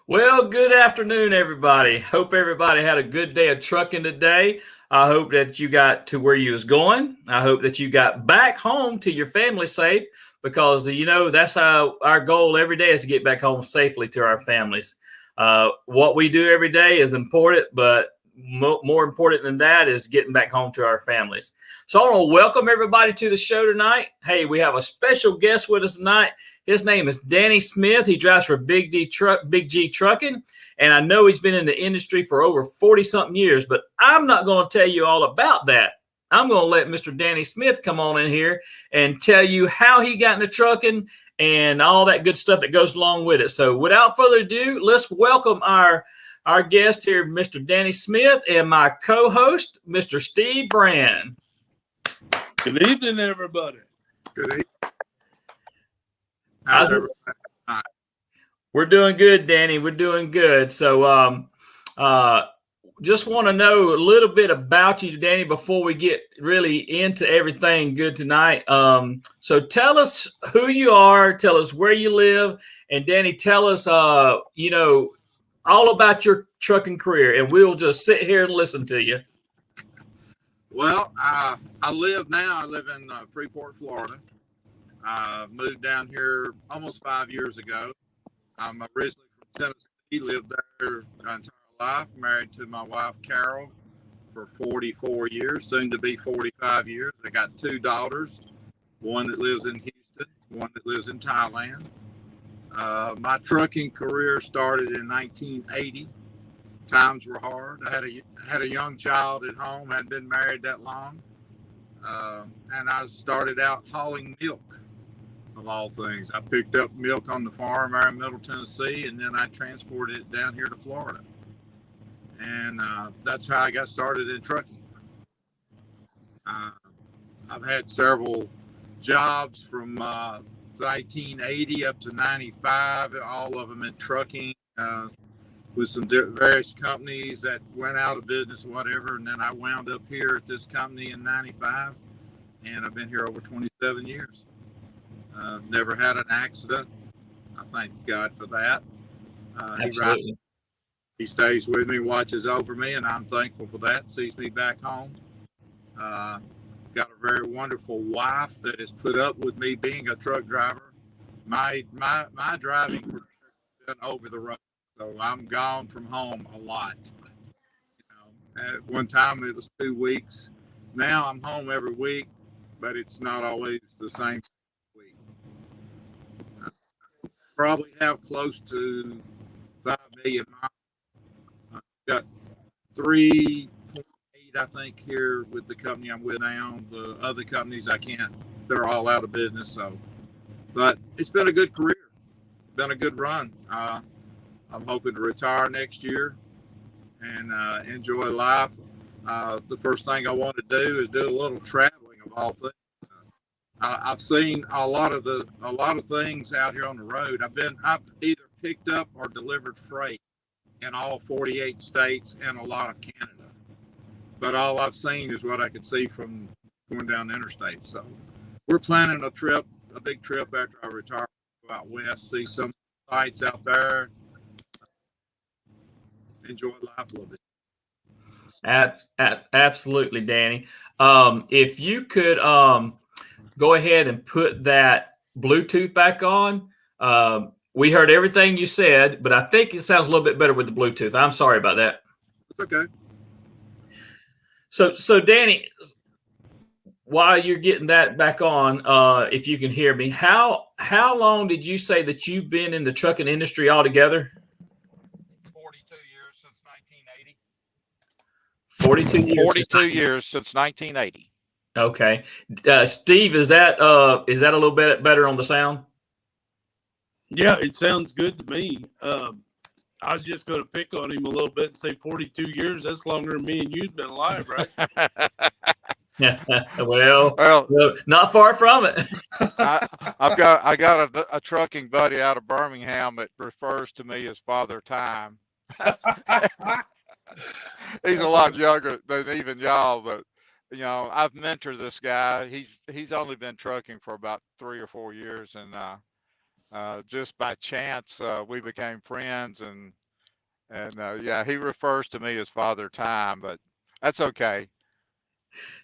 Well, good afternoon, everybody. Hope everybody had a good day of trucking today. I hope that you got to where you was going. I hope that you got back home to your family safe because, that's our goal every day is to get back home safely to our families. What we do every day is important, but more important than that is getting back home to our families. So I want to welcome everybody to the show tonight. Hey, we have a special guest with us tonight. His name is Danny Smith. He drives for Big G Trucking, and I know he's been in the industry for over 40-something years, but I'm not going to tell you all about that. I'm going to let Mr. Danny Smith come on in here and tell you how he got into trucking and all that good stuff that goes along with it. So without further ado, let's welcome our guest here, Mr. Danny Smith, and my co-host, Mr. Steve Brand. Good evening, everybody. Good evening. How's everybody? We're doing good, Danny. We're doing good. So just want to know a little bit about you, Danny, before we get really into everything good tonight. So tell us who you are, tell us where you live, and Danny, tell us, all about your trucking career, and we'll just sit here and listen to you. Well, I live in Freeport, Florida. Moved down here almost 5 years ago. I'm originally from Tennessee, lived there my entire life, married to my wife, Carol, for 44 years, soon to be 45 years. I got two daughters, one that lives in Houston, one that lives in Thailand. My trucking career started in 1980. Times were hard. I had a young child at home, hadn't been married that long. And I started out hauling milk, of all things. I picked up milk on the farm there in Middle Tennessee, and then I transported it down here to Florida. And that's how I got started in trucking. I've had several jobs from 1980 up to 95, all of them in trucking, with some various companies that went out of business, whatever. And then I wound up here at this company in 95, and I've been here over 27 years. Never had an accident. I thank God for that. Absolutely. He stays with me, watches over me, and I'm thankful for that. Sees me back home. Got a very wonderful wife that has put up with me being a truck driver. My driving career has been over the road, so I'm gone from home a lot. At one time it was 2 weeks. Now I'm home every week, but it's not always the same week. I probably have close to 5 million miles. I've got 3.8, I think, here with the company I'm with now. The other companies I can't, they're all out of business. So, but it's been a good career, been a good run. I'm hoping to retire next year and enjoy life. The first thing I want to do is do a little traveling, of all things. I've seen a lot of things out here on the road. I've either picked up or delivered freight in all 48 states and a lot of Canada. But all I've seen is what I could see from going down the interstate. So we're planning a big trip after I retire, go out west, see some sites out there, enjoy life a little bit. Absolutely, Danny. If you could go ahead and put that Bluetooth back on. We heard everything you said, but I think it sounds a little bit better with the Bluetooth. I'm sorry about that. It's okay. So Danny, while you're getting that back on, if you can hear me, how long did you say that you've been in the trucking industry altogether? 42 years since 1980. 42 years. 42 years since 1980. Okay. Steve, is that a little bit better on the sound? Yeah, it sounds good to me. I was just going to pick on him a little bit and say 42 years. That's longer than me and you've been alive, right? well, not far from it. I got a trucking buddy out of Birmingham that refers to me as Father Time. He's a lot younger than even y'all, but you know, I've mentored this guy. He's only been trucking for about 3 or 4 years, and just by chance we became friends, and yeah, he refers to me as Father Time, but that's okay.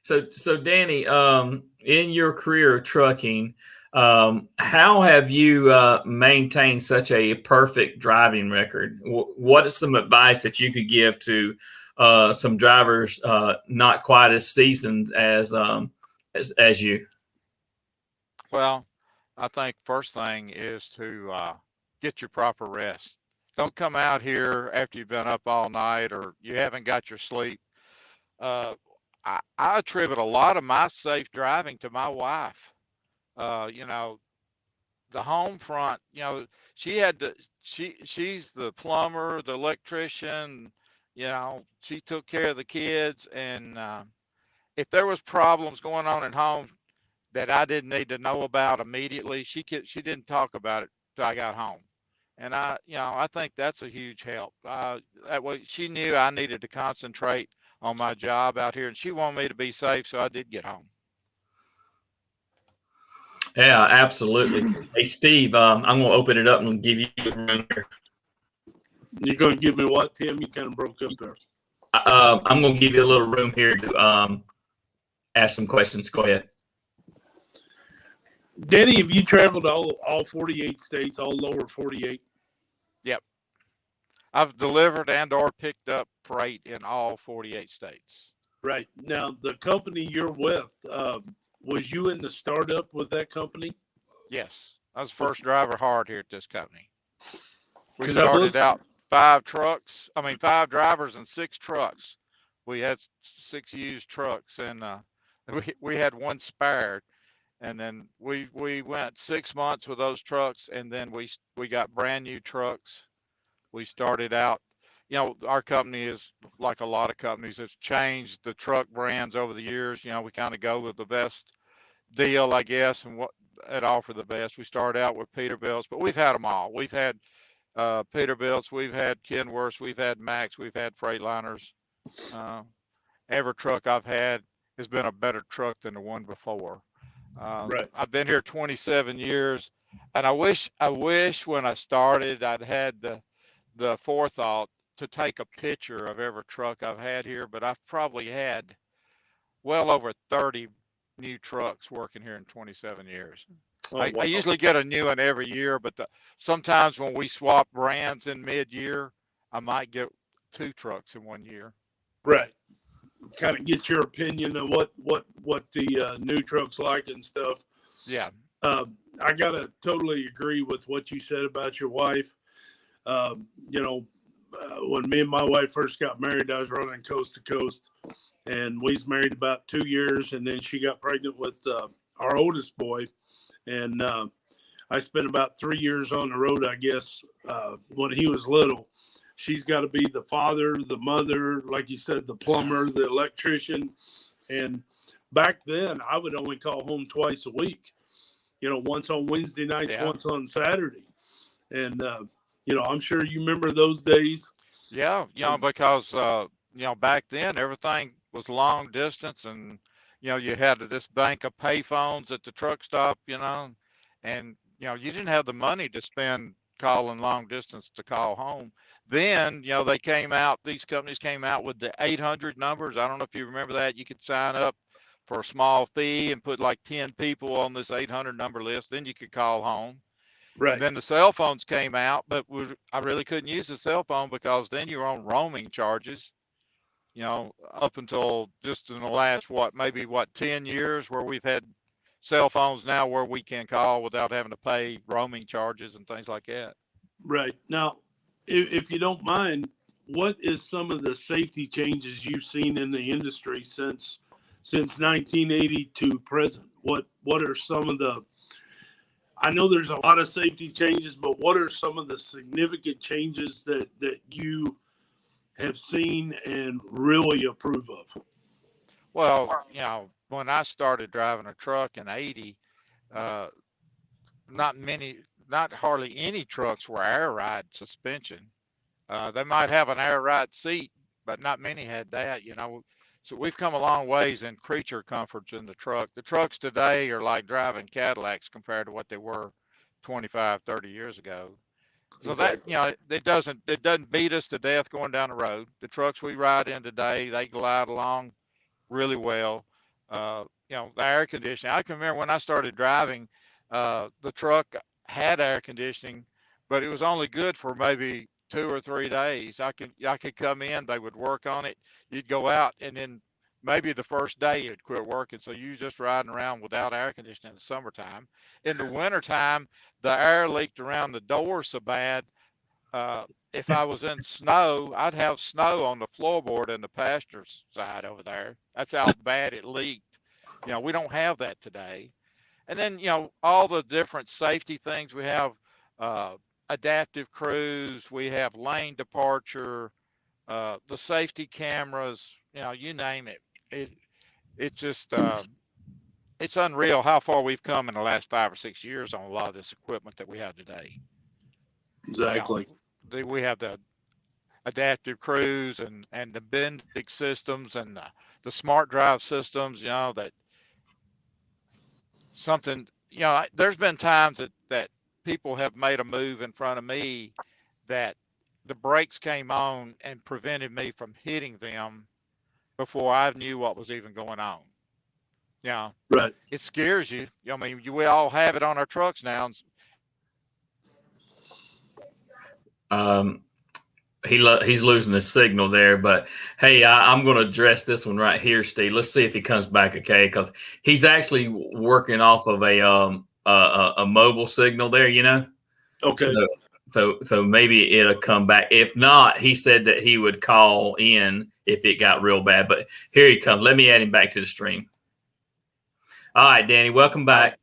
So Danny, in your career of trucking, how have you maintained such a perfect driving record? What is some advice that you could give to some drivers not quite as seasoned as you? Well, I think first thing is to get your proper rest. Don't come out here after you've been up all night or you haven't got your sleep. I attribute a lot of my safe driving to my wife. You know, the home front, you know, she's the plumber, the electrician, you know, she took care of the kids. And if there was problems going on at home that I didn't need to know about immediately, she didn't talk about it till I got home. And I think that's a huge help. That way she knew I needed to concentrate on my job out here, and she wanted me to be safe, so I did get home. Yeah, absolutely. Hey, Steve, I'm going to open it up and give you a room here. You're going to give me what, Tim? You kind of broke up there. I'm going to give you a little room here to ask some questions. Go ahead. Danny, have you traveled all 48 states, all lower 48? Yep. I've delivered and or picked up freight in all 48 states. Right. Now, the company you're with, was you in the startup with that company? Yes. I was the first driver hard here at this company. We 'Cause started out 5 drivers and 6 trucks. We had 6 used trucks, and we had 1 spared. And then we went 6 months with those trucks, and then we got brand new trucks. We started out, you know, our company is like a lot of companies. It's changed the truck brands over the years. You know, we kind of go with the best deal, I guess, and what it offer the best. We started out with Peterbilt's, but we've had them all. We've had Peterbilt's, we've had Kenworths, we've had Max, we've had Freightliners. Every truck I've had has been a better truck than the one before. Right. I've been here 27 years, and I wish when I started I'd had the forethought to take a picture of every truck I've had here, but I've probably had well over 30 new trucks working here in 27 years. Oh, I wow. usually get a new one every year, but sometimes when we swap brands in mid-year, I might get 2 trucks in 1 year. Right. Kind of get your opinion of what the new truck's like and stuff. Yeah. I gotta totally agree with what you said about your wife. You know, when me and my wife first got married, I was running coast to coast, and we was married about 2 years, and then she got pregnant with our oldest boy, and I spent about 3 years on the road, I guess, when he was little. She's got to be the father, the mother, like you said, the plumber, the electrician. And back then, I would only call home twice a week, you know, once on Wednesday nights, once on Saturday. And, you know, I'm sure you remember those days. Yeah, you know, because, you know, back then everything was long distance, and, you know, you had this bank of payphones at the truck stop, you know, and, you know, you didn't have the money to spend calling long distance to call home. Then, they came out, these companies came out with the 800 numbers. I don't know if you remember that. You could sign up for a small fee and put like 10 people on this 800 number list. Then you could call home. Right. And then the cell phones came out, but I really couldn't use the cell phone because then you're on roaming charges, up until just in the last, maybe 10 years, where we've had cell phones now where we can call without having to pay roaming charges and things like that. Right. Now, if you don't mind, what is some of the safety changes you've seen in the industry since 1980 to present? What are some of the, I know there's a lot of safety changes, but what are some of the significant changes that you have seen and really approve of? Well, when I started driving a truck in 80, not hardly any trucks were air ride suspension. They might have an air ride seat, but not many had that, So we've come a long ways in creature comforts in the truck. The trucks today are like driving Cadillacs compared to what they were 25, 30 years ago. So Exactly. that, it doesn't beat us to death going down the road. The trucks we ride in today, they glide along really well. The air conditioning, I can remember when I started driving, the truck had air conditioning, but it was only good for maybe 2 or 3 days. I could come in, they would work on it. You'd go out, and then maybe the first day it'd quit working. So you just riding around without air conditioning in the summertime. In the wintertime, the air leaked around the door so bad. If I was in snow, I'd have snow on the floorboard in the passenger side over there. That's how bad it leaked. We don't have that today. And then, all the different safety things we have, adaptive cruise, we have lane departure, the safety cameras, you name it. It's just, it's unreal how far we've come in the last 5 or 6 years on a lot of this equipment that we have today. Exactly. We have the adaptive cruise and the Bendix systems and the smart drive systems, that something, there's been times that people have made a move in front of me that the brakes came on and prevented me from hitting them before I knew what was even going on. Right. It scares you. We all have it on our trucks now. He's losing the signal there, but hey, I'm going to address this one right here, Steve. Let's see if he comes back, okay? Because he's actually working off of a mobile signal there, Okay. So maybe it'll come back. If not, he said that he would call in if it got real bad. But here he comes. Let me add him back to the stream. All right, Danny, welcome back.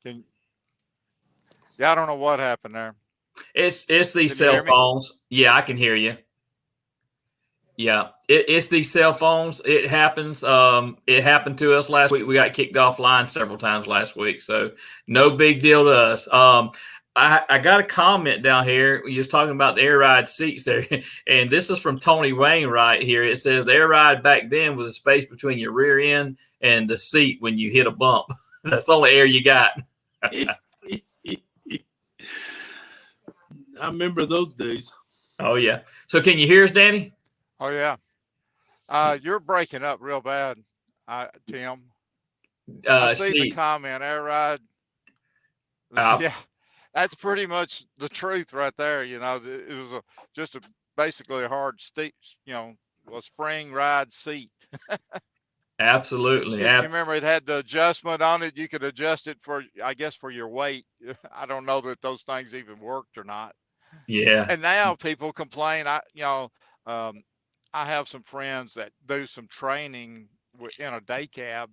I don't know what happened there. It's these cell phones. Yeah, I can hear you. Yeah, it's these cell phones. It happens. It happened to us last week. We got kicked offline several times last week, so no big deal to us. I got a comment down here. You're just talking about the air ride seats there, and this is from Tony Wainwright here. It says the air ride back then was a space between your rear end and the seat when you hit a bump. That's the only air you got. I remember those days. Oh yeah. So can you hear us, Danny? Oh yeah. You're breaking up real bad, Tim. I see the comment, air ride. Yeah, that's pretty much the truth right there. It was basically a hard a spring ride seat. Absolutely. You remember it had the adjustment on it. You could adjust it for your weight. I don't know that those things even worked or not. Yeah. And now people complain. I have some friends that do some training in a day cab,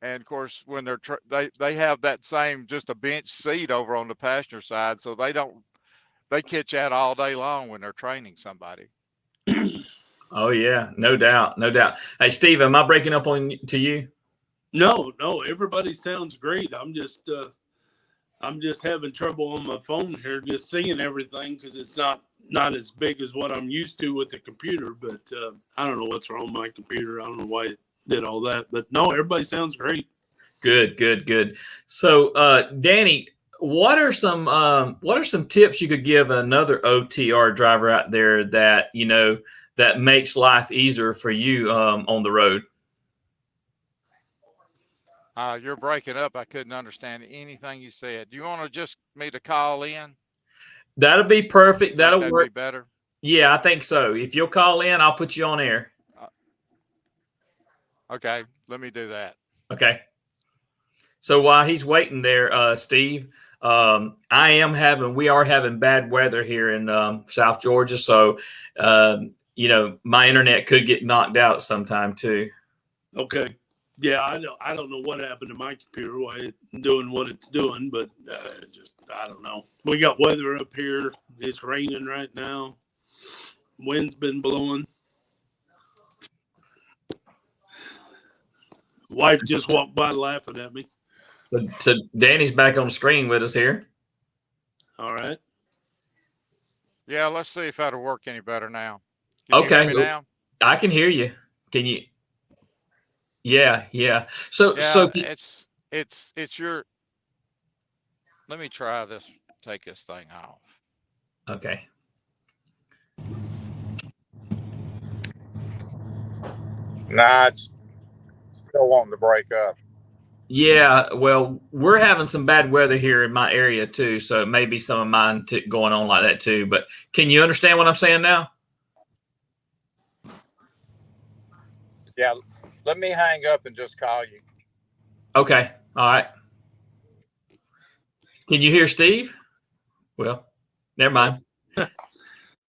and of course, when they have that same just a bench seat over on the passenger side, so they catch that all day long when they're training somebody. Oh yeah, no doubt. Hey, Steve, am I breaking up to you? No, everybody sounds great. I'm just having trouble on my phone here, just seeing everything because it's not as big as what I'm used to with the computer. But I don't know what's wrong with my computer. I don't know why it did all that. But no, everybody sounds great. Good. So, Danny, what are some tips you could give another OTR driver out there that that makes life easier for you on the road? You're breaking up. I couldn't understand anything you said. Do you want to just me to call in? That'll be perfect. That'll That'd work. be better. Yeah, I think so. If you'll call in, I'll put you on air. Okay, let me do that. Okay. So while he's waiting there, Steve, we are having bad weather here in South Georgia. So, my internet could get knocked out sometime too. Okay. Yeah, I don't know what happened to my computer, why it's doing what it's doing, but I don't know. We got weather up here. It's raining right now. Wind's been blowing. Wife just walked by laughing at me. So Danny's back on the screen with us here. All right. Yeah, let's see if that'll work any better now. Can Okay. you hear me now? I can hear you. Can you? Yeah. So it's your. Let me try this. Take this thing off. Okay. Nah, it's still wanting to break up. Yeah, well, we're having some bad weather here in my area too, so it may be some of mine going on like that too. But can you understand what I'm saying now? Yeah, let me hang up and just call you. Okay, all right. Can you hear Steve? Well, never mind.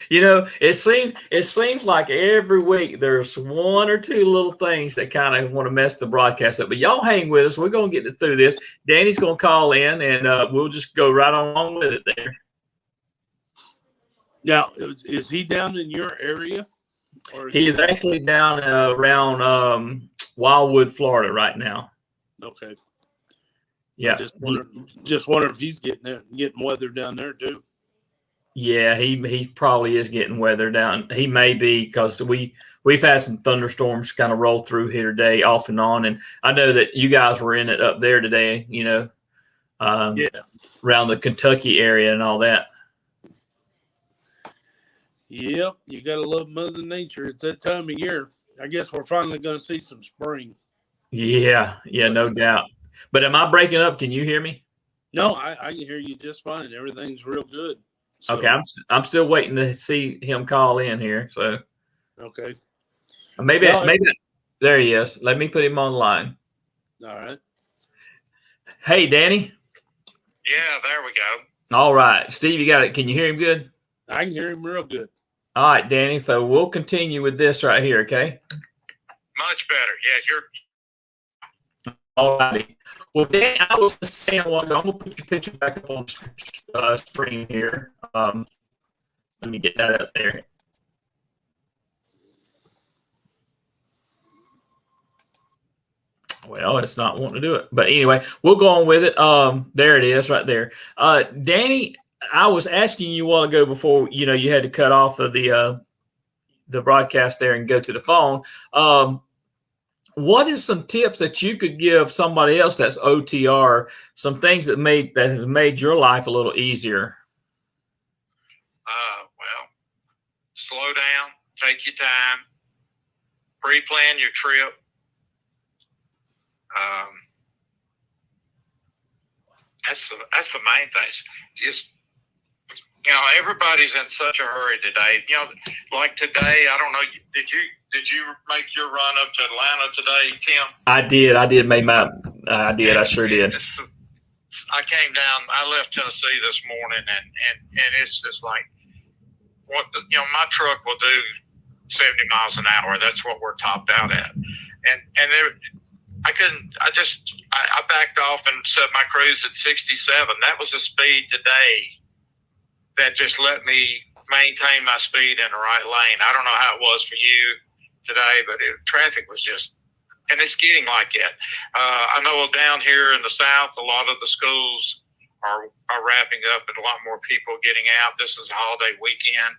It seems like every week there's one or two little things that kind of want to mess the broadcast up. But y'all hang with us. We're going to get through this. Danny's going to call in, and we'll just go right on with it there. Now, is he down in your area? Or He is actually down around Wildwood, Florida right now. Okay. Yeah. Just wonder if he's getting weather down there too. Yeah, he probably is getting weather down. He may be, because we've had some thunderstorms kind of roll through here today, off and on. And I know that you guys were in it up there today. Around the Kentucky area and all that. Yep, you gotta love Mother Nature. It's that time of year. I guess we're finally going to see some spring. Yeah, no doubt. But am I breaking up? Can you hear me? No, I can hear you just fine. Everything's real good. So, Okay, I'm still waiting to see him call in here. So okay, maybe there he is. Let me put him on the line. All right. Hey, Danny. Yeah, there we go. All right, Steve, you got it. Can you hear him good? I can hear him real good. All right, Danny. So we'll continue with this right here. Okay. Much better. Yeah, All righty. Well, Dan, I was just saying a while ago, I'm going to put your picture back up on the screen here. Let me get that up there. Well, it's not wanting to do it. But anyway, we'll go on with it. There it is right there. Danny, I was asking you a while ago before, you had to cut off of the broadcast there and go to the phone. What is some tips that you could give somebody else that's OTR, some things that has made your life a little easier? well, slow down, take your time, pre-plan your trip. That's the main thing. Just, everybody's in such a hurry today. Like today, I don't know. Did you make your run up to Atlanta today, Tim? I did. I did make my. I did. I sure did. I came down. I left Tennessee this morning, and it's just like my truck will do 70 miles an hour. That's what we're topped out at, and I couldn't. I backed off and set my cruise at 67. That was the speed today that just let me maintain my speed in the right lane. I don't know how it was for you today, but traffic was just, and it's getting like that. I know down here in the South, a lot of the schools are wrapping up and a lot more people getting out. This is a holiday weekend.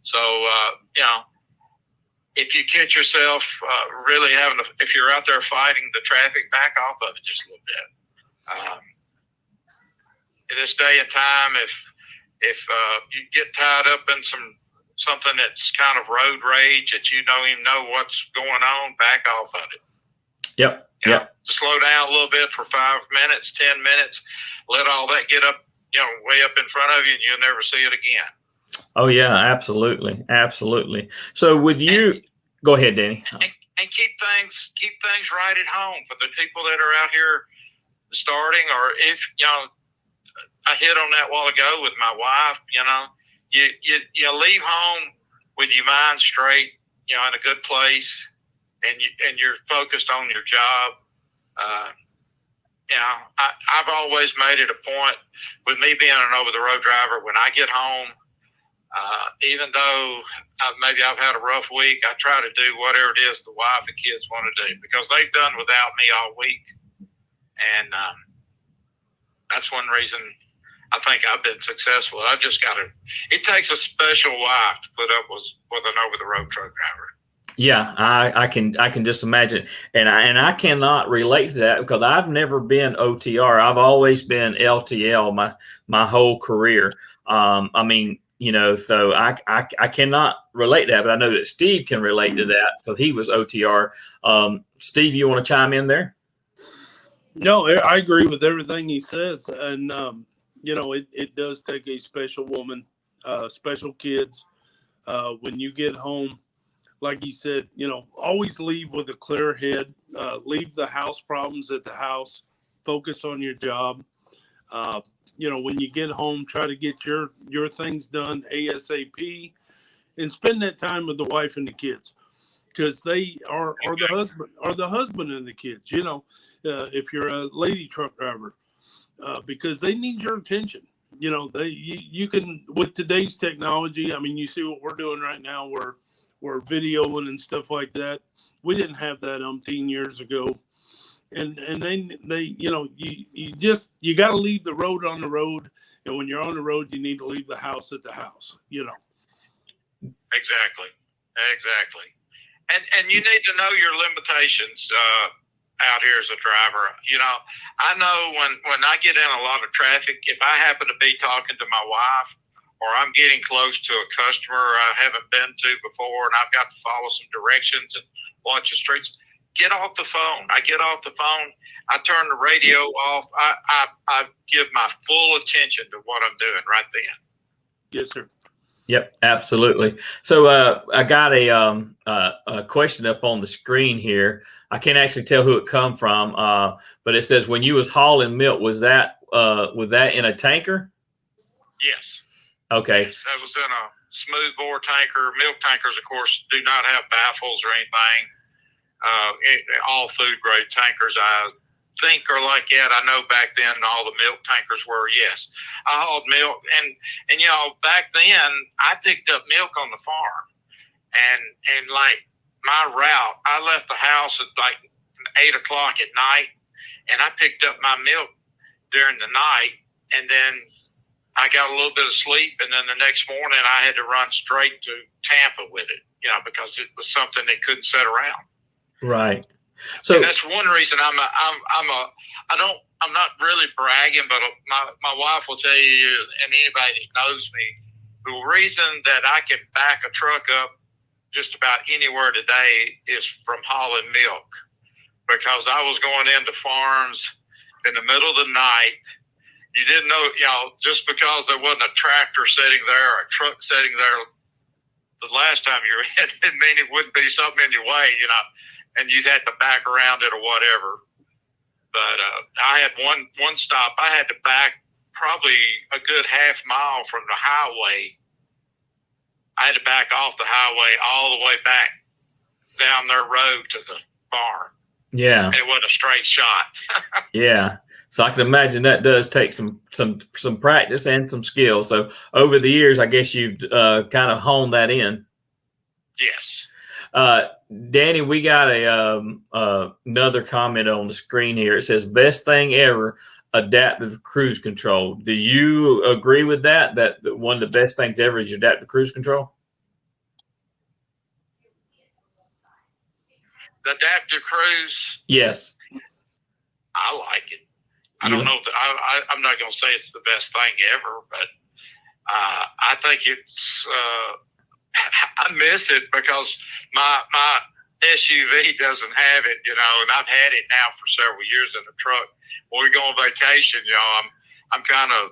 So, if you catch yourself really if you're out there fighting the traffic, back off of it just a little bit. in this day and time, if you get tied up in something that's kind of road rage that you don't even know what's going on, back off of it. Yep. You know, Yep. to slow down a little bit for 5 minutes, 10 minutes, let all that get up, way up in front of you, and you'll never see it again. Oh yeah, absolutely. Absolutely. So with you, go ahead, Danny. And keep things right at home for the people that are out here starting, or if, I hit on that a while ago with my wife, you leave home with your mind straight, in a good place, and you're focused on your job. I've always made it a point with me being an over-the-road driver. When I get home, even though maybe I've had a rough week, I try to do whatever it is the wife and kids want to do, because they've done without me all week. And that's one reason I think I've been successful. It takes a special wife to put up with an over-the-road truck driver. Yeah, I can just imagine, and I cannot relate to that because I've never been OTR. I've always been LTL my whole career. So I cannot relate to that, but I know that Steve can relate to that because he was OTR. Steve, you want to chime in there? No, I agree with everything he says, and it does take a special woman, special kids. When you get home, like he said, always leave with a clear head. Leave the house problems at the house. Focus on your job. When you get home, try to get your things done ASAP, and spend that time with the wife and the kids, because they are the husband and the kids. If you're a lady truck driver, because they need your attention. You can, with today's technology. I mean, you see what we're doing right now. We're videoing and stuff like that. We didn't have that umpteen years ago. And then they you got to leave the road on the road. And when you're on the road, you need to leave the house at the house, Exactly. And you need to know your limitations out here as a driver. I know when I get in a lot of traffic, if I happen to be talking to my wife, or I'm getting close to a customer I haven't been to before, and I've got to follow some directions and watch the streets, get off the phone. I get off the phone. I turn the radio off. I give my full attention to what I'm doing right then. Yes, sir. Yep, absolutely. So I got a question up on the screen here. I can't actually tell who it come from, but it says, when you was hauling milk, was that in a tanker? Yes. Okay. Yes, that was in a smooth bore tanker. Milk tankers, of course, do not have baffles or anything. All food grade tankers, I think, are like that. I know back then all the milk tankers were. Yes, I hauled milk, and back then I picked up milk on the farm, and like my route, I left the house at like 8 o'clock at night, and I picked up my milk during the night, and then I got a little bit of sleep, and then the next morning I had to run straight to Tampa with it, because it was something they couldn't sit around. Right. So and that's one reason I'm not really bragging, but my wife will tell you, and anybody that knows me, the reason that I can back a truck up just about anywhere today is from hauling milk, because I was going into farms in the middle of the night. You didn't know, just because there wasn't a tractor sitting there or a truck sitting there the last time you were in, didn't mean it wouldn't be something in your way, and you had to back around it or whatever. But I had one stop. I had to back probably a good half mile from the highway. I had to back off the highway all the way back down their road to the farm. Yeah. It wasn't a straight shot. Yeah. So I can imagine that does take some practice and some skill. So over the years, I guess you've kind of honed that in. Yes. Danny, we got another comment on the screen here. It says, best thing ever, adaptive cruise control. Do you agree with that? That one of the best things ever is your adaptive cruise control? The adaptive cruise? Yes. I like it. I don't know. I'm not going to say it's the best thing ever, but I think it's. I miss it because my SUV doesn't have it, and I've had it now for several years in the truck. When we go on vacation, I'm kind of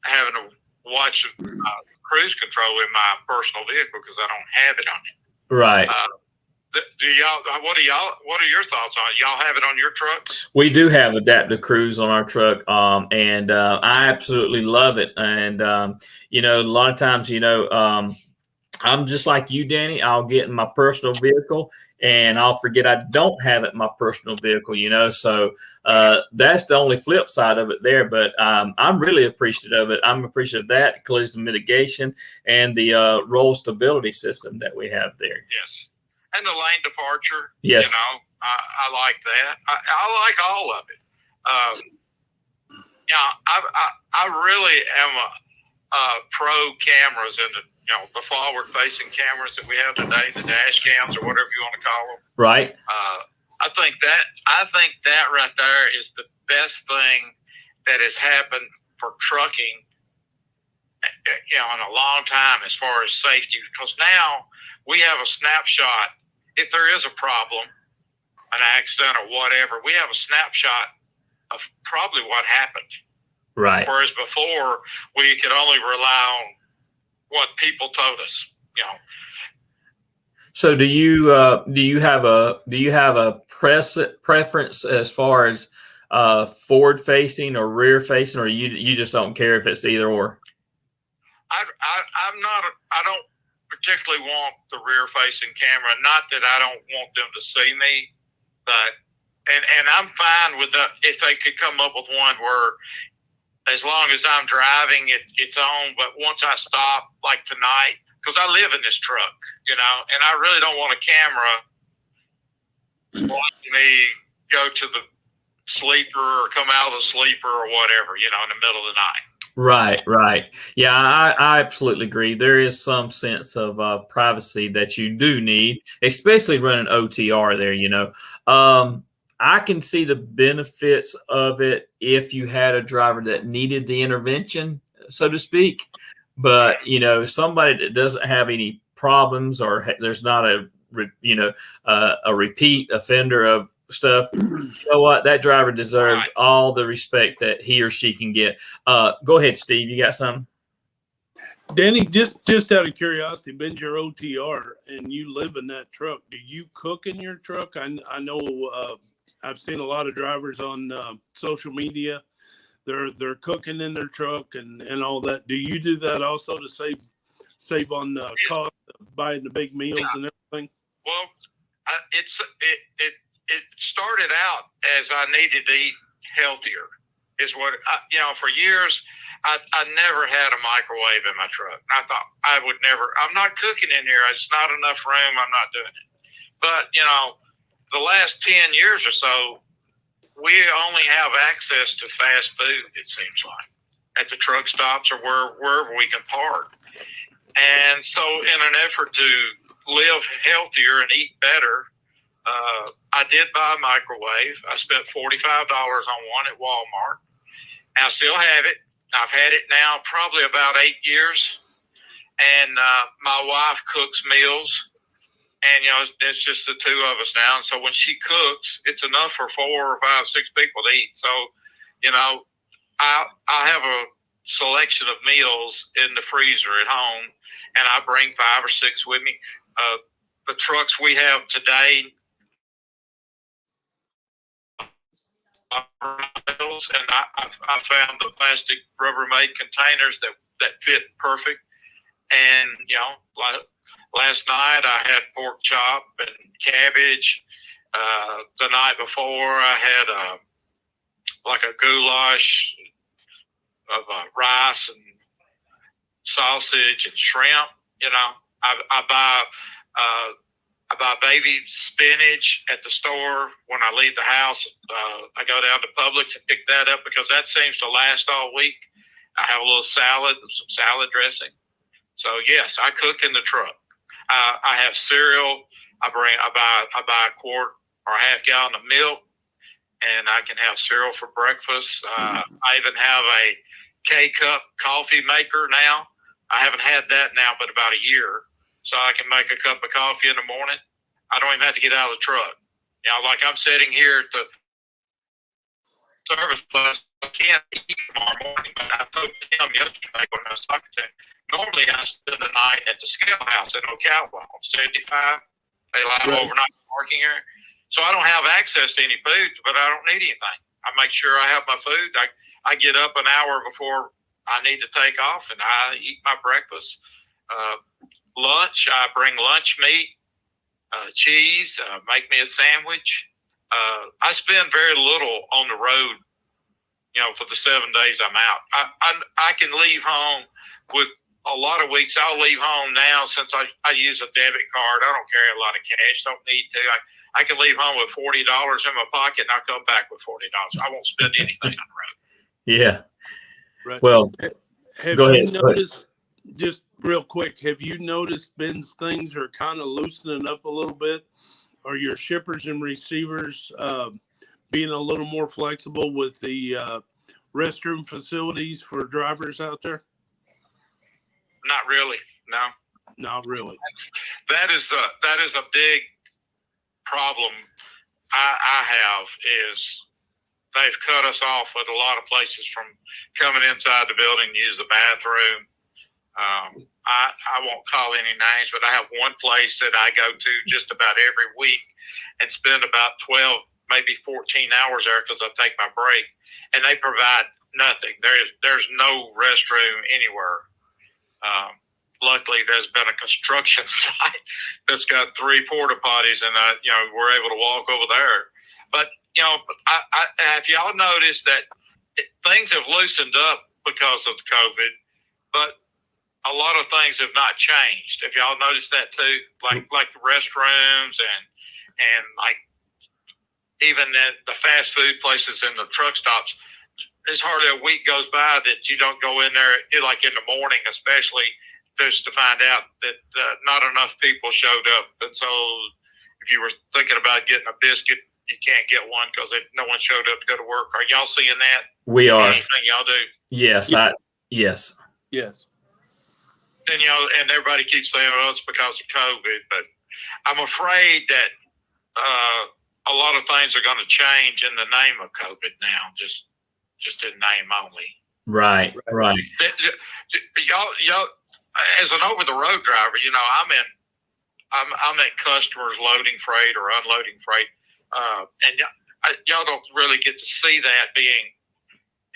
having to watch cruise control in my personal vehicle because I don't have it on it. Right. Do y'all? What are your thoughts on it? Y'all have it on your trucks? We do have adaptive cruise on our truck, and I absolutely love it. And a lot of times, I'm just like you, Danny. I'll get in my personal vehicle and I'll forget I don't have it in my personal vehicle, So that's the only flip side of it there. But I'm really appreciative of it. I'm appreciative of that collision mitigation and the roll stability system that we have there. Yes. And the lane departure. Yes. I like that. I like all of it. I really am a pro cameras and the forward-facing cameras that we have today, the dash cams or whatever you want to call them. Right. I think that right there is the best thing that has happened for trucking, in a long time as far as safety. Because now we have a snapshot. If there is a problem, an accident or whatever, we have a snapshot of probably what happened. Right. Whereas before we could only rely on what people told us, So do you have a preference as far as forward facing or rear facing, or you just don't care if it's either or? I don't particularly want the rear facing camera. Not that I don't want them to see me, but and I'm fine with that if they could come up with one where, as long as I'm driving, it's on. But once I stop, like tonight, because I live in this truck, and I really don't want a camera watching me go to the sleeper or come out of the sleeper or whatever, in the middle of the night. Right. Yeah, I absolutely agree. There is some sense of privacy that you do need, especially running OTR there, I can see the benefits of it if you had a driver that needed the intervention, so to speak. But, somebody that doesn't have any problems or there's not a repeat offender of stuff, you know what? That driver deserves all the respect that he or she can get. Go ahead, Steve. You got something? Danny, just out of curiosity, Ben's your OTR and you live in that truck. Do you cook in your truck? I know I've seen a lot of drivers on social media. They're cooking in their truck and all that. Do you do that also to save on the cost of buying the big meals and everything? Well, it started out as I needed to eat healthier. Is what for years I never had a microwave in my truck. I thought I would never. I'm not cooking in here. It's not enough room. I'm not doing it. But the last 10 years or so, we only have access to fast food, it seems like, at the truck stops or wherever we can park. And so in an effort to live healthier and eat better, I did buy a microwave. I spent $45 on one at Walmart. And I still have it. I've had it now probably about 8 years. And my wife cooks meals. And, it's just the two of us now. And so when she cooks, it's enough for 4 or 5, 6 people to eat. So, I have a selection of meals in the freezer at home, and I bring 5 or 6 with me. The trucks we have today, and I found the plastic Rubbermaid containers that fit perfect. And, last night I had pork chop and cabbage. The night before I had a goulash of rice and sausage and shrimp. I buy baby spinach at the store when I leave the house. I go down to Publix and pick that up because that seems to last all week. I have a little salad and some salad dressing. So yes, I cook in the truck. I have cereal. I buy a quart or a half gallon of milk, and I can have cereal for breakfast. I even have a K-cup coffee maker now. I haven't had that now but about a year, so I can make a cup of coffee in the morning. I don't even have to get out of the truck. You know, like I'm sitting here at the service place. I can't eat tomorrow morning, but I told him yesterday when I was talking to him, normally I spend the night at the scale house in Ocala on 75. They allow overnight parking here. So I don't have access to any food, but I don't need anything. I make sure I have my food. I get up an hour before I need to take off, and I eat my breakfast. Lunch, I bring lunch meat, cheese, make me a sandwich. I spend very little on the road, you know, for the 7 days I'm out. I can leave home with a lot of weeks. I'll leave home now since I use a debit card. I don't carry a lot of cash. Don't need to. I can leave home with $40 in my pocket, and I'll come back with $40. I won't spend anything on the road. Yeah. Right. Well, have go you ahead. noticed, just real quick, have you noticed Ben's things are kind of loosening up a little bit? Are your shippers and receivers being a little more flexible with the restroom facilities for drivers out there? Not really. No. Not really. That is a big problem I have is they've cut us off at a lot of places from coming inside the building to use the bathroom. I won't call any names, but I have one place that I go to just about every week and spend about 12, maybe 14 hours there because I take my break, and they provide nothing. There's no restroom anywhere. Luckily, there's been a construction site that's got 3 porta potties, and you know, we're able to walk over there. But you know, if y'all noticed that things have loosened up because of COVID, but a lot of things have not changed. If y'all noticed that too, like the restrooms and like even the fast food places and the truck stops, there's hardly a week goes by that you don't go in there, like in the morning, especially, just to find out that not enough people showed up. And so if you were thinking about getting a biscuit, you can't get one because no one showed up to go to work. Are y'all seeing that? We are. Anything y'all do? Yes. Yes. Yes. And, you know, and everybody keeps saying, well, it's because of COVID. But I'm afraid that a lot of things are going to change in the name of COVID now, just in name only. Right. Right. Y'all, as an over-the-road driver, you know, I'm at customers loading freight or unloading freight, and y'all don't really get to see that being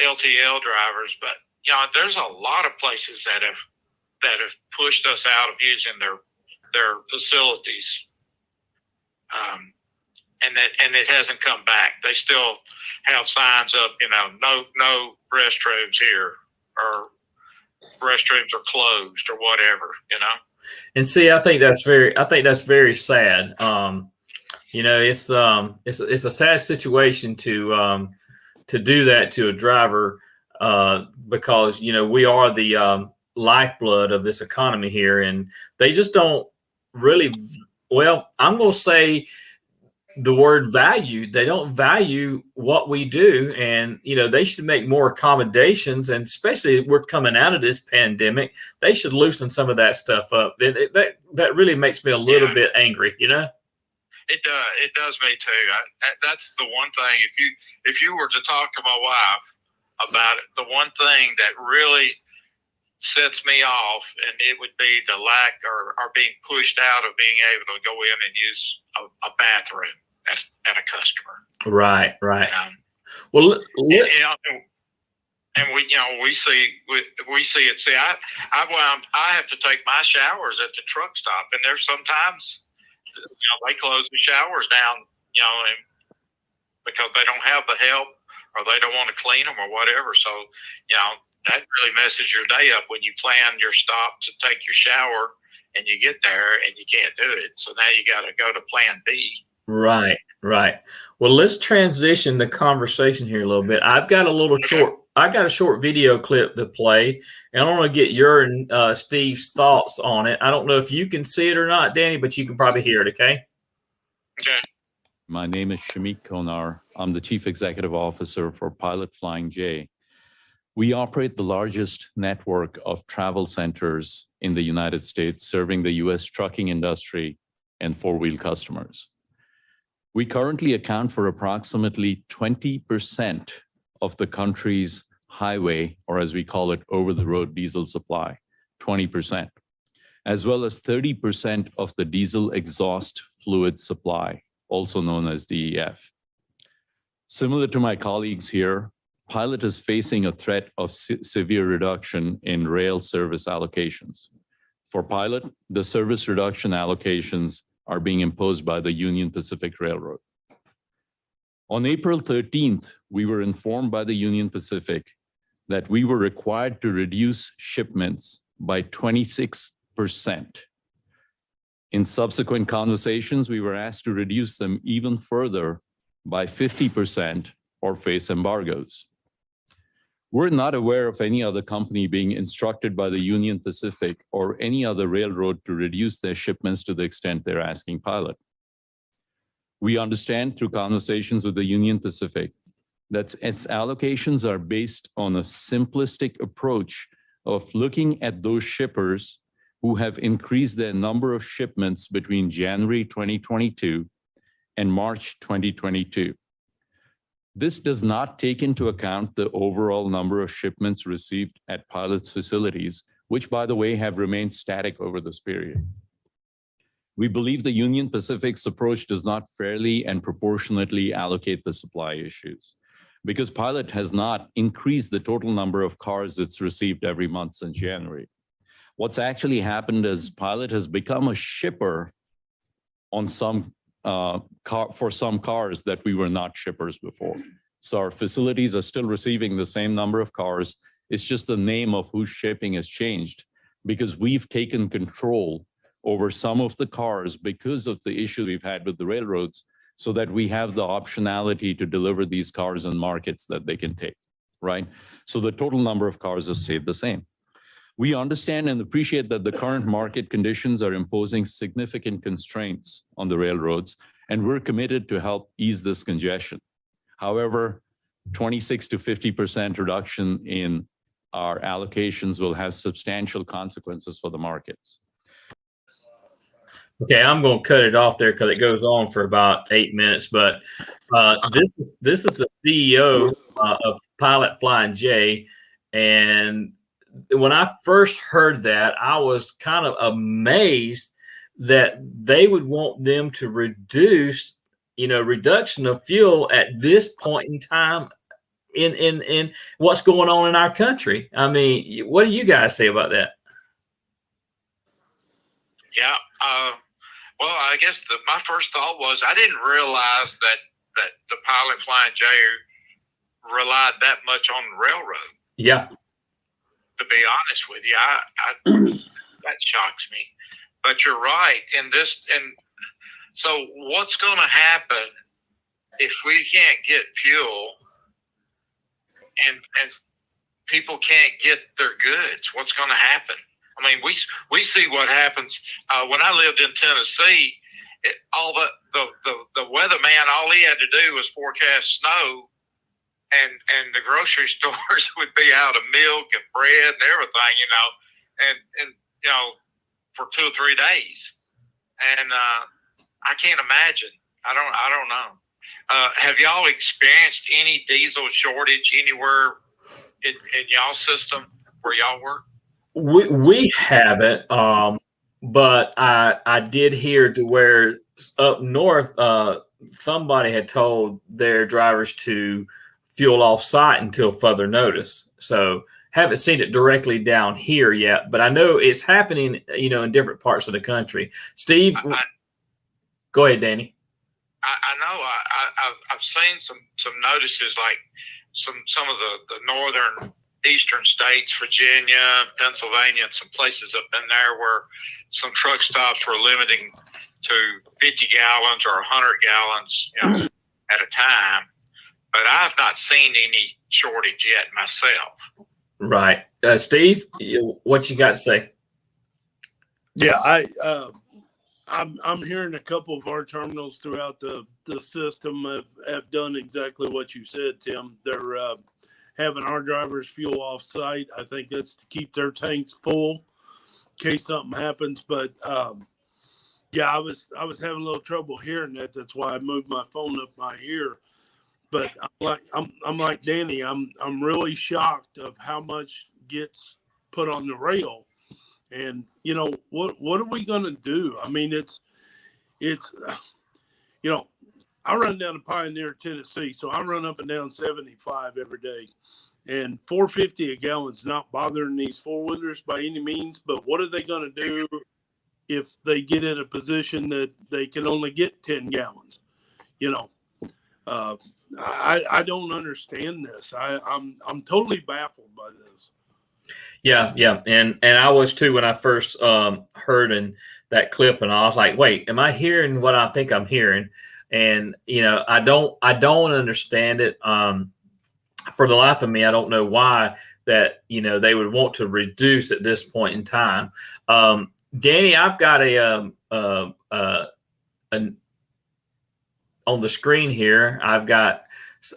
LTL drivers. But you know, there's a lot of places that have pushed us out of using their facilities, and it hasn't come back. They still have signs up, you know, no restrooms here, or restrooms are closed, or whatever, you know. And see, I think that's very sad. You know, it's a sad situation to do that to a driver, because, you know, we are the lifeblood of this economy here, and they just don't really, well, I'm going to say the word value. They don't value what we do, and you know, they should make more accommodations, and especially if we're coming out of this pandemic, they should loosen some of that stuff up. That really makes me a little bit angry, you know. It does me too. That's the one thing. If you were to talk to my wife about it, the one thing that really sets me off, and it would be the lack or being pushed out of being able to go in and use a bathroom at a customer. Right. Well, and we see it. See, I have to take my showers at the truck stop, and there's sometimes, you know, they close the showers down, you know, and because they don't have the help, or they don't want to clean them, or whatever. So, you know, that really messes your day up when you plan your stop to take your shower and you get there and you can't do it. So now you got to go to plan B. Right. Well, let's transition the conversation here a little bit. I've got a short video clip to play, and I want to get your and Steve's thoughts on it. I don't know if you can see it or not, Danny, but you can probably hear it. Okay. Okay. My name is Shamik Konar. I'm the Chief Executive Officer for Pilot Flying J. We operate the largest network of travel centers in the United States, serving the U.S. trucking industry and four-wheel customers. We currently account for approximately 20% of the country's highway, or as we call it, over-the-road diesel supply, 20%, as well as 30% of the diesel exhaust fluid supply, also known as DEF. Similar to my colleagues here, Pilot is facing a threat of severe reduction in rail service allocations. For Pilot, the service reduction allocations are being imposed by the Union Pacific Railroad. On April 13th, we were informed by the Union Pacific that we were required to reduce shipments by 26%. In subsequent conversations, we were asked to reduce them even further by 50% or face embargoes. We're not aware of any other company being instructed by the Union Pacific or any other railroad to reduce their shipments to the extent they're asking Pilot. We understand through conversations with the Union Pacific that its allocations are based on a simplistic approach of looking at those shippers who have increased their number of shipments between January 2022 and March 2022. This does not take into account the overall number of shipments received at Pilot's facilities, which, by the way, have remained static over this period. We believe the Union Pacific's approach does not fairly and proportionately allocate the supply issues, because Pilot has not increased the total number of cars it's received every month since January. What's actually happened is Pilot has become a shipper on for some cars that we were not shippers before. So our facilities are still receiving the same number of cars. It's just the name of who's shipping has changed because we've taken control over some of the cars because of the issue we've had with the railroads, so that we have the optionality to deliver these cars in markets that they can take, right? So the total number of cars has stayed the same. We understand and appreciate that the current market conditions are imposing significant constraints on the railroads, and we're committed to help ease this congestion. However, 26 to 50% reduction in our allocations will have substantial consequences for the markets. Okay, I'm going to cut it off there because it goes on for about 8 minutes. But this is the CEO of Pilot Flying J, and when I first heard that, I was kind of amazed that they would want them to reduce, reduction of fuel at this point in time in what's going on in our country. I mean, what do you guys say about that? Yeah. Well, I guess my first thought was I didn't realize that the Pilot Flying J relied that much on the railroad. Yeah. To be honest with you, that shocks me. But you're right. And so what's going to happen if we can't get fuel and people can't get their goods? What's going to happen? I mean, we see what happens. When I lived in Tennessee, all the weatherman, all he had to do was forecast snow, and the grocery stores would be out of milk and bread and everything, and for 2 or 3 days. And I can't imagine. I don't know. Have y'all experienced any diesel shortage anywhere in y'all system where y'all work? We haven't, but I did hear to where up north, somebody had told their drivers to fuel off site until further notice. So haven't seen it directly down here yet, but I know it's happening, in different parts of the country. Steve, go ahead, Danny. I know. I've seen some notices, like some of the northern eastern states, Virginia, Pennsylvania, and some places up in there where some truck stops were limiting to 50 gallons or 100 gallons at a time. But I've not seen any shortage yet myself. Right. Steve, what you got to say? Yeah, I'm hearing a couple of our terminals throughout the system have done exactly what you said, Tim. They're having our drivers fuel off site. I think that's to keep their tanks full in case something happens. But yeah, I was having a little trouble hearing that. That's why I moved my phone up my ear. But I'm like Danny. I'm really shocked of how much gets put on the rail. And you know what are we going to do? I mean, it's you know, I run down to Pioneer, Tennessee, so I run up and down 75 every day, and 450 a gallon's not bothering these four-wheelers by any means. But what are they going to do if they get in a position that they can only get 10 gallons? You know, I don't understand this. I'm totally baffled by this. Yeah, and I was too when I first heard in that clip, and I was like, "Wait, am I hearing what I think I'm hearing?" And you know, I don't understand it. For the life of me, I don't know why that they would want to reduce at this point in time. Danny, I've got on the screen here. I've got.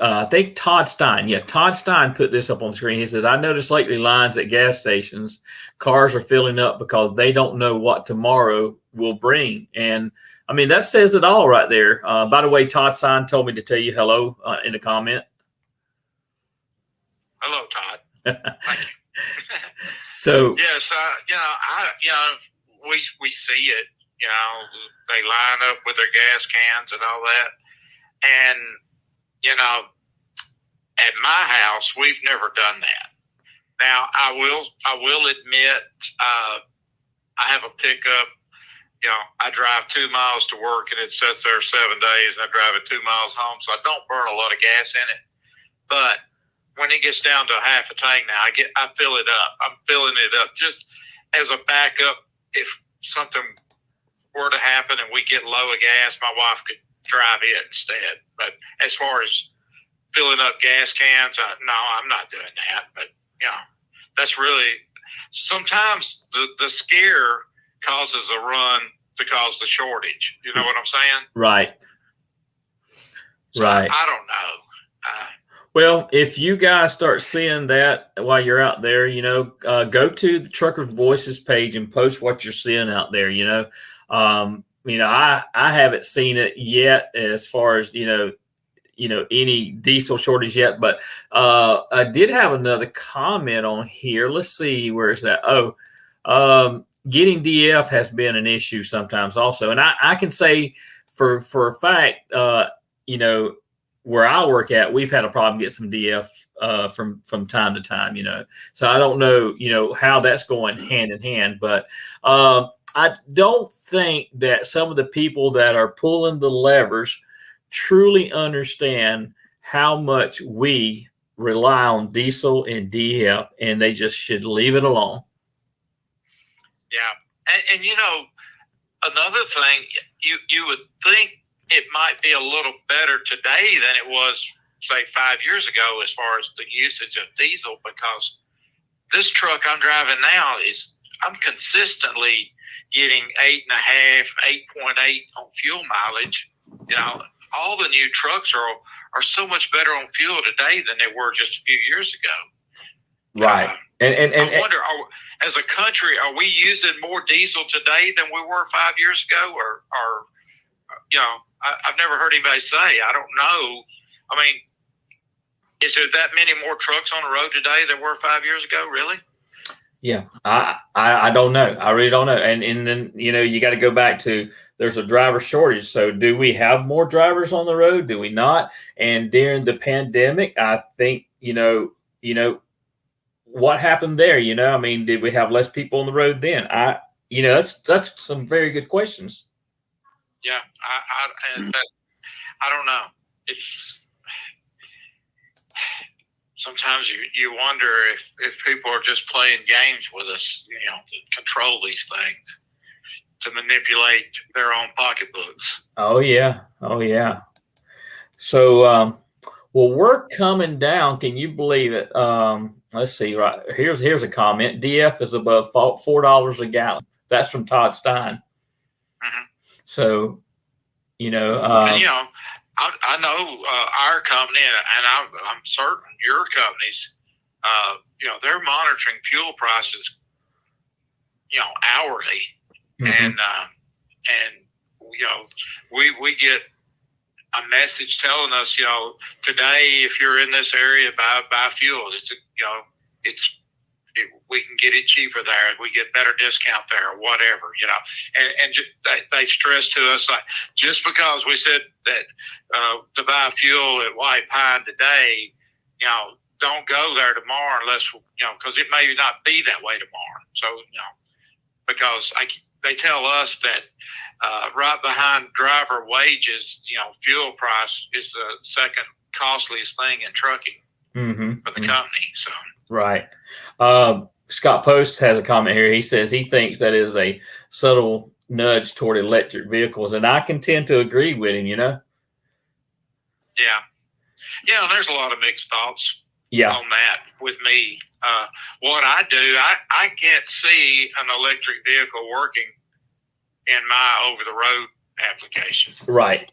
I think Todd Stein. Yeah, Todd Stein put this up on the screen. He says, I noticed lately lines at gas stations, cars are filling up because they don't know what tomorrow will bring. And I mean, that says it all right there. By the way, Todd Stein told me to tell you hello in the comment. Hello, Todd. Thank you. So yes, we see it. They line up with their gas cans and all that, and at my house, we've never done that. Now, I will admit, I have a pickup. I drive 2 miles to work and it sits there 7 days, and I drive it 2 miles home, so I don't burn a lot of gas in it. But when it gets down to a half a tank now, I fill it up. I'm filling it up just as a backup. If something were to happen and we get low of gas, my wife could drive it instead. But as far as filling up gas cans, no, I'm not doing that. But that's really sometimes the scare causes a run to cause the shortage. You know what I'm saying? right. So Right. I don't know. Well, if you guys start seeing that while you're out there, go to the Truckers Voices page and post what you're seeing out there. I haven't seen it yet as far as any diesel shortage yet, but I did have another comment on here. Let's see, where is that? Getting DF has been an issue sometimes also, and I can say for a fact, where I work at, we've had a problem getting some DF from time to time. So I don't know how that's going hand in hand, but I don't think that some of the people that are pulling the levers truly understand how much we rely on diesel and DF, and they just should leave it alone. Yeah. And another thing, you would think it might be a little better today than it was, say, 5 years ago as far as the usage of diesel, because this truck I'm driving now I'm consistently getting 8.5, 8.8 on fuel mileage. All the new trucks are so much better on fuel today than they were just a few years ago. Right. And I wonder, as a country, are we using more diesel today than we were 5 years ago? Or I've never heard anybody say. I don't know. I mean, is there that many more trucks on the road today than were 5 years ago? Really? Yeah, I don't know. I really don't know. And then, you got to go back to, there's a driver shortage. So do we have more drivers on the road? Do we not? And during the pandemic, I think, what happened there? I mean, did we have less people on the road then? That's some very good questions. Yeah, I don't know. It's sometimes you wonder if people are just playing games with us, to control these things, to manipulate their own pocketbooks. Oh yeah. So, well, we're coming down. Can you believe it? Let's see. Right here's a comment. DF is above $4 a gallon. That's from Todd Stein. Mm-hmm. So, you know, And, you know, I know our company, and I'm certain your companies, you know, they're monitoring fuel prices, you know, hourly, mhm. and you know, we get a message telling us, you know, today if you're in this area, buy fuel. It's you know, we can get it cheaper there. We get better discount there, or whatever, you know. And they stress to us, like, just because we said that to buy fuel at White Pine today, you know, don't go there tomorrow unless, you know, because it may not be that way tomorrow. So, you know, because they tell us that right behind driver wages, you know, fuel price is the second costliest thing in trucking for the company. So. Right. Scott Post has a comment here. He says he thinks that is a subtle nudge toward electric vehicles, and I can tend to agree with him, you know? Yeah. Yeah, and there's a lot of mixed thoughts Yeah. on that with me. What I do, I can't see an electric vehicle working in my over-the-road application. Right.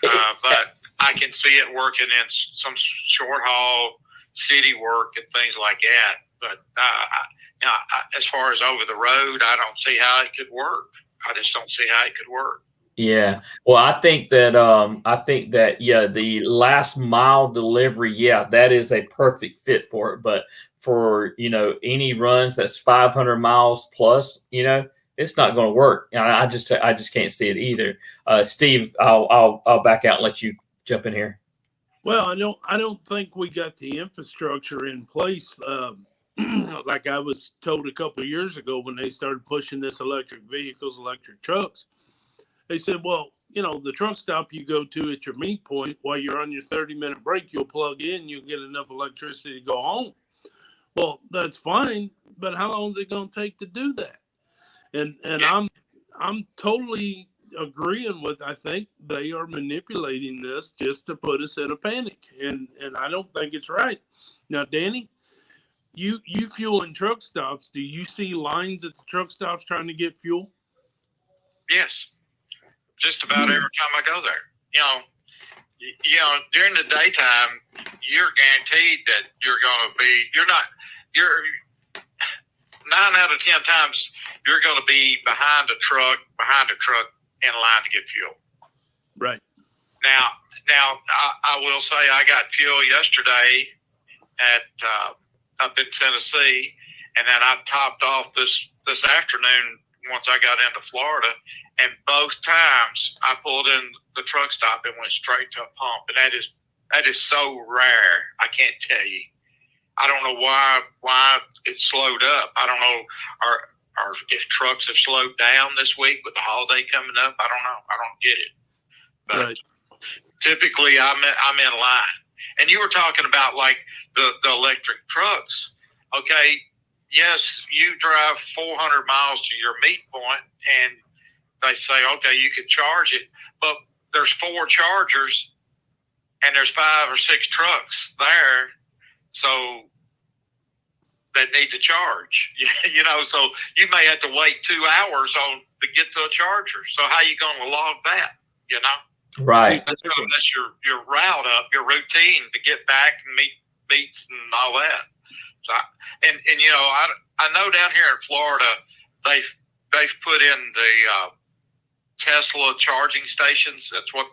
But I can see it working in some short-haul city work and things like that. But you know, as far as over the road, I don't see how it could work. I just don't see how it could work. Yeah. Well, I think that yeah, the last mile delivery, yeah, that is a perfect fit for it. But for, you know, any runs that's 500 miles plus, you know, it's not going to work. I just can't see it either. Steve, I'll back out and let you jump in here. Well, I don't think we got the infrastructure in place. Like I was told a couple of years ago when they started pushing this electric vehicles, electric trucks, they said, well, you know, the truck stop you go to at your meet point, while you're on your 30-minute break, you'll plug in, you'll get enough electricity to go home. Well, that's fine, but how long is it going to take to do that? And Yeah. I'm totally agreeing with, I think they are manipulating this just to put us in a panic, and I don't think it's right. Now, Danny, you fuel in truck stops. Do you see lines at the truck stops trying to get fuel? Yes, just about every time I go there. You know, during the daytime, you're guaranteed that you're 9 out of 10 times you're going to be behind a truck in line to get fuel. Right. Now, I will say I got fuel yesterday at up in Tennessee, and then I topped off this afternoon once I got into Florida, and both times I pulled in the truck stop and went straight to a pump, and that is so rare. I can't tell you. I don't know why it's slowed up. I don't know, or if trucks have slowed down this week with the holiday coming up. I don't know. I don't get it. But Right. typically I'm in line. And you were talking about like the electric trucks. Okay, yes, you drive 400 miles to your meet point, and they say, okay, you can charge it, but there's 4 chargers, and there's 5 or 6 trucks there, so that need to charge. You know, so you may have to wait 2 hours to get to a charger. So how you going to log that? You know. Right. That's your route up, your routine to get back and meets and all that. So, and you know, I know down here in Florida, they've put in the Tesla charging stations. That's what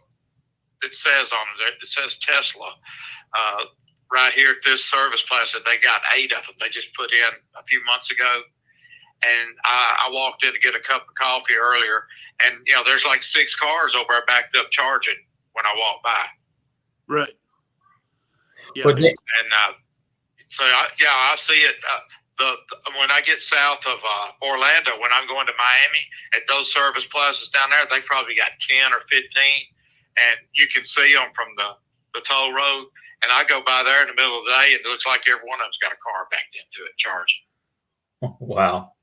it says on it. It says Tesla. Right here at this service plaza, they got 8 of them. They just put in a few months ago. And I walked in to get a cup of coffee earlier, and you know, there's like 6 cars over there backed up charging when I walked by. Right. Yeah. But And so I see it. When I get south of Orlando, when I'm going to Miami, at those service plazas down there, they probably got 10 or 15, and you can see them from the toll road. And I go by there in the middle of the day, and it looks like every one of them's got a car backed into it charging. Wow.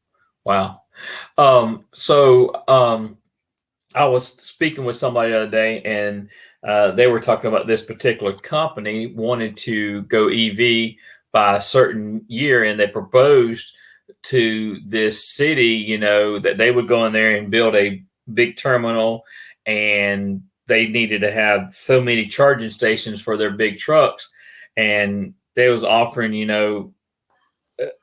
I was speaking with somebody the other day, and they were talking about this particular company wanted to go EV by a certain year, and they proposed to this city, you know, that they would go in there and build a big terminal, and they needed to have so many charging stations for their big trucks, and they was offering,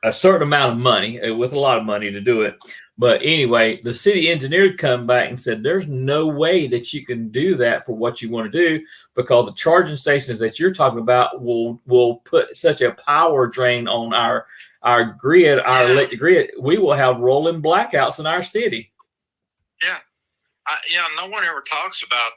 a certain amount of money, with a lot of money to do it. But anyway, the city engineer come back and said, there's no way that you can do that for what you want to do, because the charging stations that you're talking about will put such a power drain on our grid, our electric grid. We will have rolling blackouts in our city. Yeah. No one ever talks about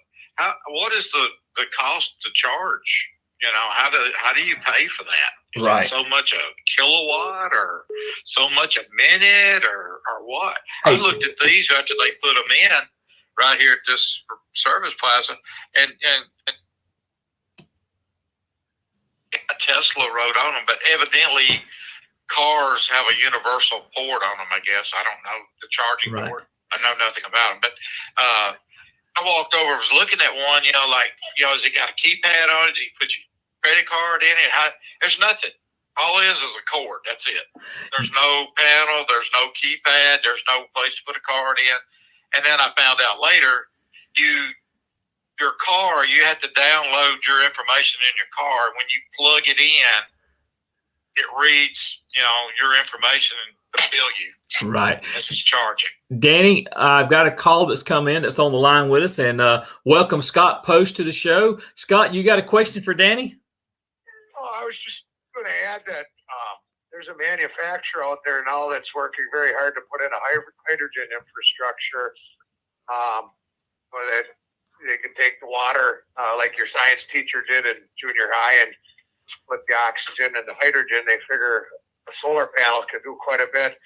what is the cost to charge? How do you pay for that? Is Right. it so much a kilowatt or so much a minute or what? Hey. I looked at these after they put them in right here at this service plaza, and a Tesla wrote on them, but evidently cars have a universal port on them, I guess. I don't know the charging Right. port. I know nothing about them, but I walked over, was looking at one, has it got a keypad on it? Did you put your credit card in it? There's nothing. All is a cord. That's it. There's no panel. There's no keypad. There's no place to put a card in. And then I found out later, your car, you have to download your information in your car. When you plug it in, it reads, your information and to bill you. Right. This is charging. Danny, I've got a call that's come in that's on the line with us, and welcome Scott Post to the show. Scott, you got a question for Danny? Oh, I was just going to add that there's a manufacturer out there now that's working very hard to put in a hydrogen infrastructure, so that they can take the water, like your science teacher did in junior high, and split the oxygen and the hydrogen. They figure a solar panel can do quite a bit.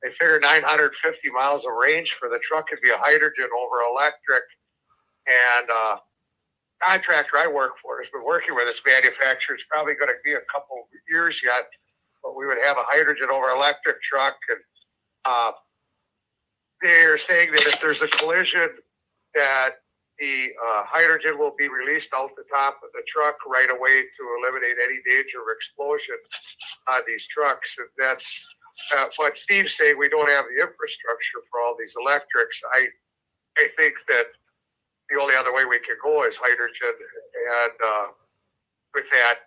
They figure 950 miles of range for the truck could be a hydrogen over electric. And contractor I work for has been working with this manufacturer. It's probably going to be a couple of years yet, but we would have a hydrogen over electric truck. And they're saying that if there's a collision, that the hydrogen will be released out the top of the truck right away to eliminate any danger of explosion on these trucks. And that's what Steve's saying. We don't have the infrastructure for all these electrics. I think that the only other way we can go is hydrogen, and with that,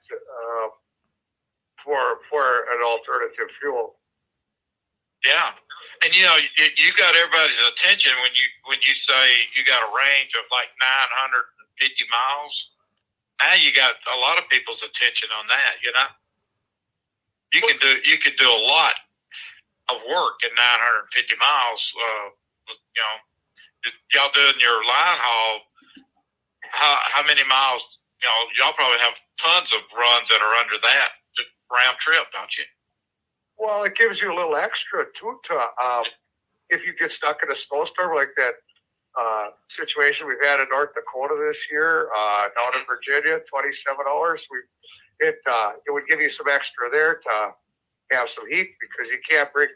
for an alternative fuel. Yeah. And you got everybody's attention when you say you got a range of like 950 miles. Now you got a lot of people's attention on that. You can do a lot of work at 950 miles. Y'all doing your line haul. How many miles? Y'all probably have tons of runs that are under that round trip, don't you? Well, it gives you a little extra too. If you get stuck in a snowstorm like that situation we've had in North Dakota this year, down in Virginia, 27 hours. It would give you some extra there to have some heat, because you can't bring.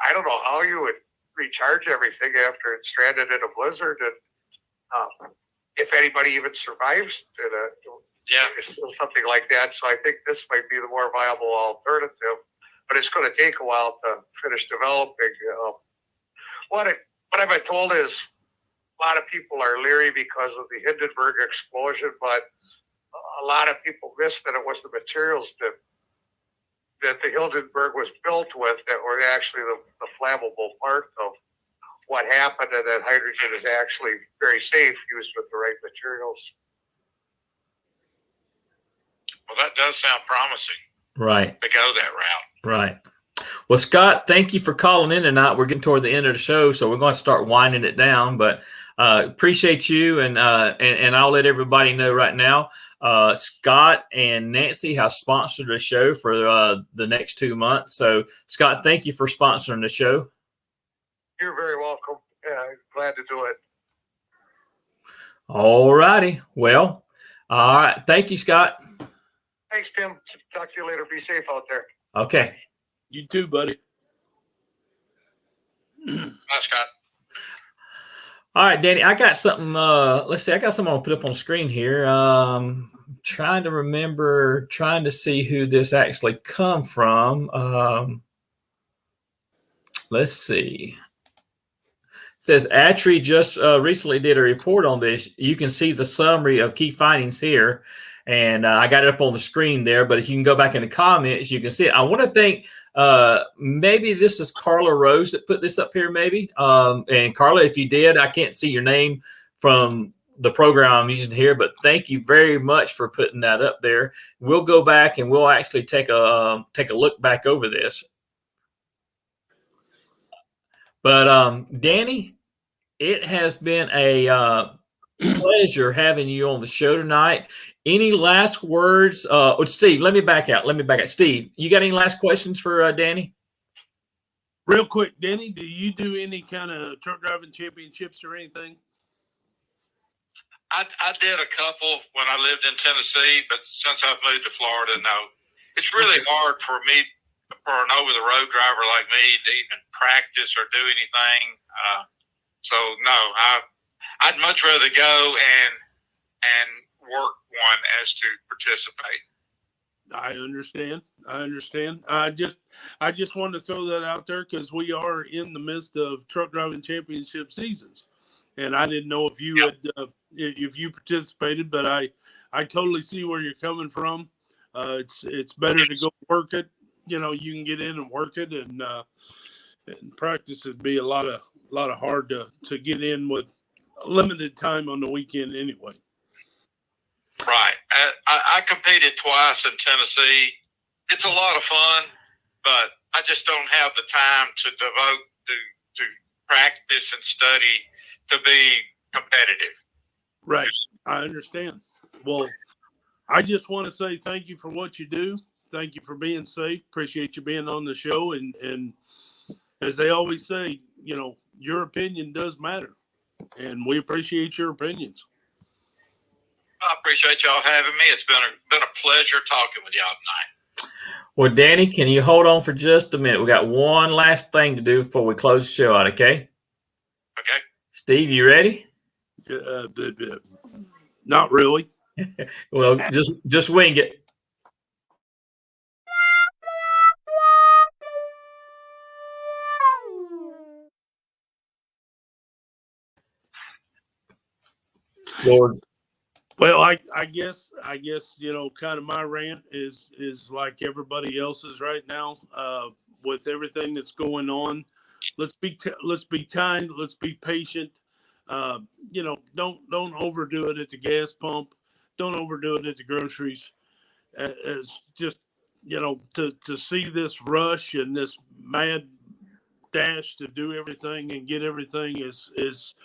I don't know how you would recharge everything after it's stranded in a blizzard, and if anybody even survives something like that. So I think this might be the more viable alternative. But it's going to take a while to finish developing. What I've been told is a lot of people are leery because of the Hindenburg explosion, but a lot of people miss that it was the materials that the Hindenburg was built with that were actually the flammable part of what happened, and that hydrogen is actually very safe used with the right materials. Well, that does sound promising. Right. To go that route. Right. Well, Scott, thank you for calling in tonight. We're getting toward the end of the show, so we're going to start winding it down. But appreciate you, and I'll let everybody know right now. Scott and Nancy have sponsored the show for the next 2 months. So, Scott, thank you for sponsoring the show. You're very welcome. Glad to do it. All righty. Well, all right. Thank you, Scott. Thanks, Tim. Talk to you later. Be safe out there. Okay. You too, buddy. Bye, Scott. All right, Danny, I got something. Let's see. I got something I'll put up on the screen here. Trying to remember, trying to see who this actually come from. Let's see. says Atri just recently did a report on this. You can see the summary of key findings here, and I got it up on the screen there. But if you can go back in the comments, you can see it. I want to thank maybe this is Carla Rose that put this up here, maybe. And Carla, if you did, I can't see your name from the program I'm using here, but thank you very much for putting that up there. We'll go back and we'll actually take a look back over this. But Danny, it has been a pleasure having you on the show tonight. Any last words? Steve, let me back out. Steve, you got any last questions for Danny? Real quick, Danny, do you do any kind of truck driving championships or anything? I did a couple when I lived in Tennessee, but since I've moved to Florida, no. It's really hard for an over-the-road driver like me to even practice or do anything. So no, I'd much rather go and work one as to participate. I understand. I just wanted to throw that out there because we are in the midst of truck driving championship seasons, and I didn't know if you had if you participated, but I totally see where you're coming from. It's better to go work it. You know, you can get in and work it, and practice would be a lot of hard to get in with limited time on the weekend anyway. Right. I competed twice in Tennessee. It's a lot of fun, but I just don't have the time to devote to practice and study to be competitive. Right. I understand. Well, I just want to say thank you for what you do. Thank you for being safe. Appreciate you being on the show. And as they always say, you know, your opinion does matter. And we appreciate your opinions. I appreciate y'all having me. It's been a pleasure talking with y'all tonight. Well, Danny, can you hold on for just a minute? We got one last thing to do before we close the show out, okay? Okay. Steve, you ready? Not really. Well, just wing it. Lord. Well, I guess, you know, kind of my rant is like everybody else's right now, with everything that's going on. Let's be kind. Let's be patient. You know, don't overdo it at the gas pump. Don't overdo it at the groceries. It's just, you know, to see this rush and this mad dash to do everything and get everything is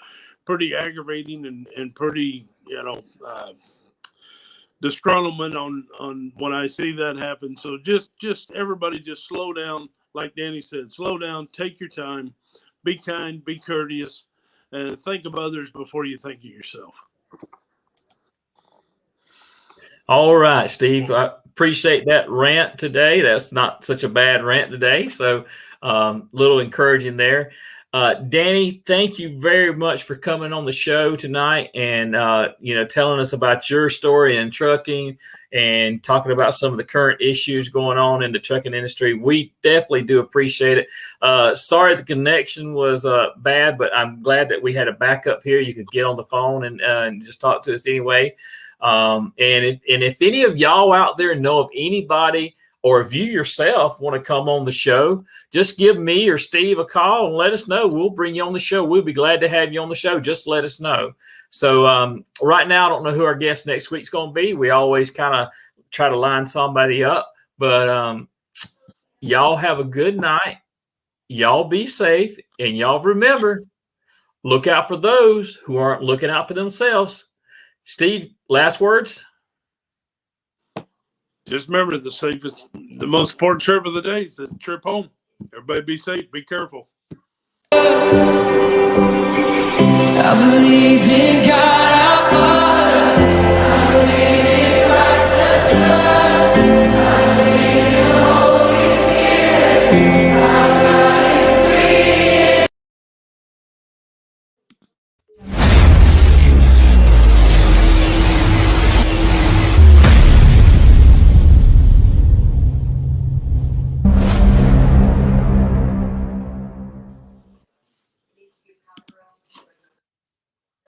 pretty aggravating and pretty, you know, disgruntlement on when I see that happen. So just everybody just slow down. Like Danny said, slow down, take your time, be kind, be courteous, and think of others before you think of yourself. All right, Steve. I appreciate that rant today. That's not such a bad rant today. So little encouraging there. Danny, thank you very much for coming on the show tonight and, you know, telling us about your story in trucking and talking about some of the current issues going on in the trucking industry. We definitely do appreciate it. Sorry the connection was bad, but I'm glad that we had a backup here. You could get on the phone and just talk to us anyway. And if any of y'all out there know of anybody or if you yourself want to come on the show, just give me or Steve a call and let us know. We'll bring you on the show. We'll be glad to have you on the show. Just let us know. So right now, I don't know who our guest next week's going to be. We always kind of try to line somebody up. But y'all have a good night. Y'all be safe. And y'all remember, look out for those who aren't looking out for themselves. Steve, last words? Just remember, the most important trip of the day is the trip home. Everybody be safe. Be careful.